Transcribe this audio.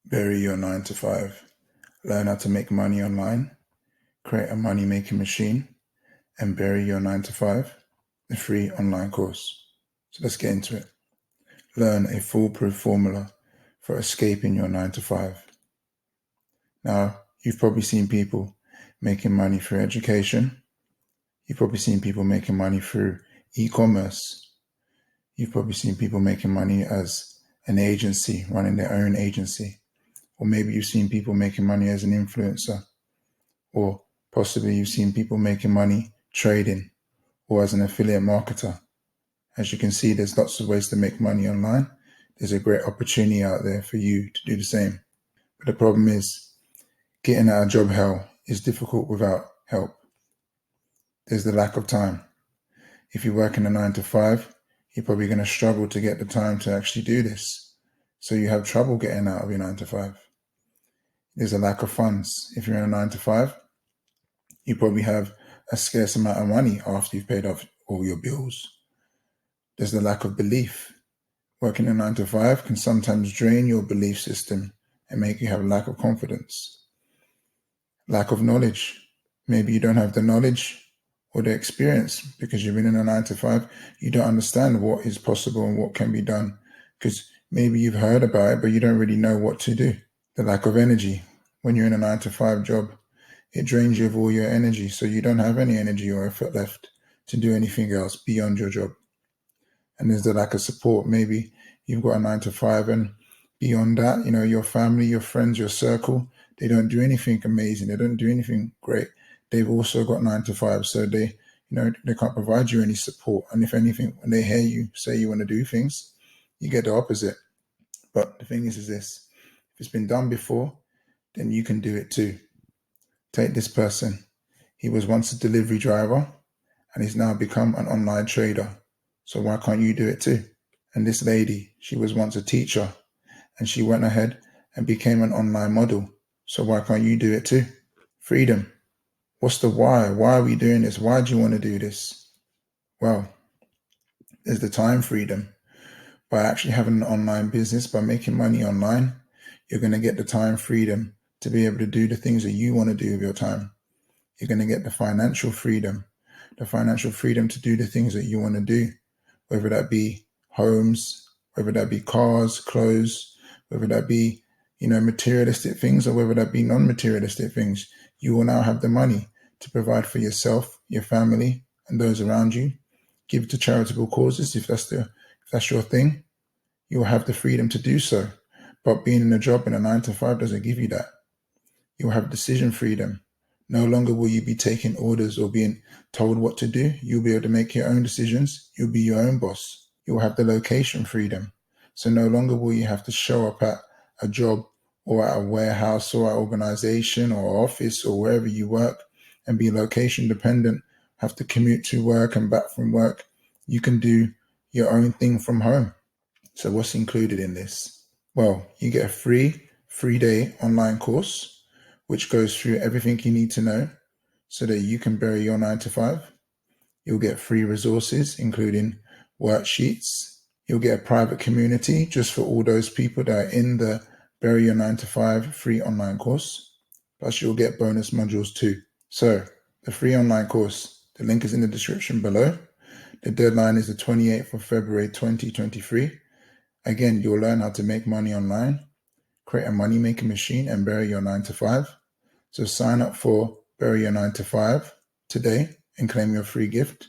Bury your 9 to 5. Learn how to make money online, create a money-making machine, and bury your 9 to 5, the free online course. So let's get into it. Learn a foolproof formula for escaping your 9 to 5. Now, you've probably seen people making money through education. You've probably seen people making money through e-commerce. You've probably seen people making money as an agency, running their own agency. Or maybe you've seen people making money as an influencer. Or possibly you've seen people making money trading or as an affiliate marketer. As you can see, there's lots of ways to make money online. There's a great opportunity out there for you to do the same. But the problem is, getting out of job hell is difficult without help. There's the lack of time. If you work in a 9 to 5, you're probably going to struggle to get the time to actually do this. So you have trouble getting out of your 9 to 5. There's a lack of funds. If you're in a 9 to 5, you probably have a scarce amount of money after you've paid off all your bills. There's the lack of belief. Working a 9 to 5 can sometimes drain your belief system and make you have a lack of confidence. Lack of knowledge. Maybe you don't have the knowledge or the experience because you've been in a 9 to 5. You don't understand what is possible and what can be done because maybe you've heard about it, but you don't really know what to do. The lack of energy. When you're in a 9 to 5 job, it drains you of all your energy, so you don't have any energy or effort left to do anything else beyond your job. And there's the lack of support. Maybe you've got a 9 to 5 and beyond that, your family, your friends, your circle, they don't do anything amazing. They don't do anything great. They've also got 9 to 5, so they can't provide you any support. And if anything, when they hear you say you want to do things, you get the opposite. But the thing is this, if it's been done before, then you can do it too. Take this person. He was once a delivery driver and he's now become an online trader. So why can't you do it too? And this lady, she was once a teacher and she went ahead and became an online model. So why can't you do it too? Freedom. What's the why? Why are we doing this? Why do you want to do this? Well, there's the time freedom. By actually having an online business, by making money online, you're going to get the time freedom to be able to do the things that you want to do with your time. You're going to get the financial freedom to do the things that you want to do, whether that be homes, whether that be cars, clothes, whether that be, materialistic things or whether that be non-materialistic things. You will now have the money to provide for yourself, your family, and those around you. Give to charitable causes if that's your thing. You will have the freedom to do so. But being in a job in a 9 to 5 doesn't give you that. You'll have decision freedom. No longer will you be taking orders or being told what to do. You'll be able to make your own decisions. You'll be your own boss. You'll have the location freedom. So no longer will you have to show up at a job or at a warehouse or an organization or office or wherever you work and be location dependent, have to commute to work and back from work. You can do your own thing from home. So what's included in this? Well, you get a free 3-day online course, which goes through everything you need to know so that you can bury your 9 to 5. You'll get free resources, including worksheets. You'll get a private community just for all those people that are in the Bury Your 9 to 5 free online course. Plus, you'll get bonus modules too. So, the free online course, the link is in the description below. The deadline is the 28th of February 2023. Again, you'll learn how to make money online, create a money-making machine, and bury your 9 to 5. So sign up for Bury Your 9 to 5 today and claim your free gift.